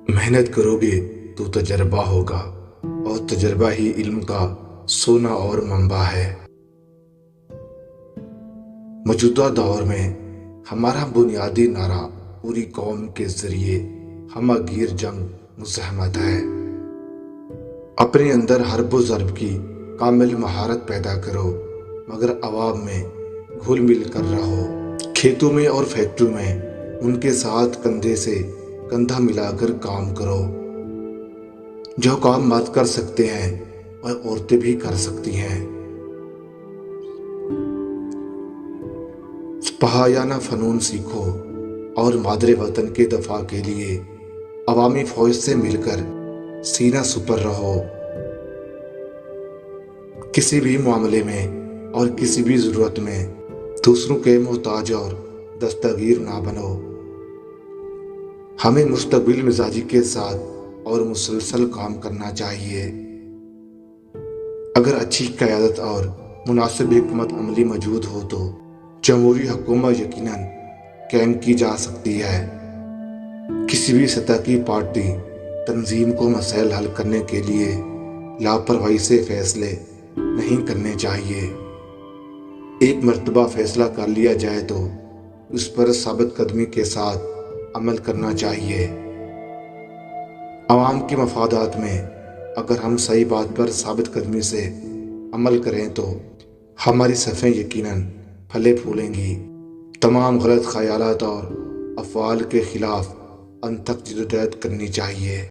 محنت کرو گے تو تجربہ ہوگا، اور تجربہ ہی علم کا سونا اور منبع ہے۔ موجودہ دور میں ہمارا بنیادی نعرہ پوری قوم کے ذریعے ہمہ گیر جنگ مزاحمت ہے۔ اپنے اندر حرب و ضرب کی کامل مہارت پیدا کرو، مگر عوام میں گھل مل کر رہو۔ کھیتوں میں اور فیکٹریوں میں ان کے ساتھ کندھے سے کندھا ملا کر کام کرو۔ جو کام مرد کر سکتے ہیں وہ عورتیں بھی کر سکتی ہیں۔ پہیانہ فنون سیکھو اور مادر وطن کے دفاع کے لیے عوامی فوج سے مل کر سینہ سپر رہو۔ کسی بھی معاملے میں اور کسی بھی ضرورت میں دوسروں کے محتاج اور دستگیر نہ بنو۔ ہمیں مستقبل مزاجی کے ساتھ اور مسلسل کام کرنا چاہیے۔ اگر اچھی قیادت اور مناسب حکمت عملی موجود ہو تو جمہوری حکومت یقیناً قائم کی جا سکتی ہے۔ کسی بھی سطح کی پارٹی تنظیم کو مسائل حل کرنے کے لیے لاپرواہی سے فیصلے نہیں کرنے چاہیے۔ ایک مرتبہ فیصلہ کر لیا جائے تو اس پر ثابت قدمی کے ساتھ عمل کرنا چاہیے۔ عوام کے مفادات میں اگر ہم صحیح بات پر ثابت قدمی سے عمل کریں تو ہماری صفیں یقیناً پھلے پھولیں گی۔ تمام غلط خیالات اور افعال کے خلاف انتھک جدوجہد کرنی چاہیے۔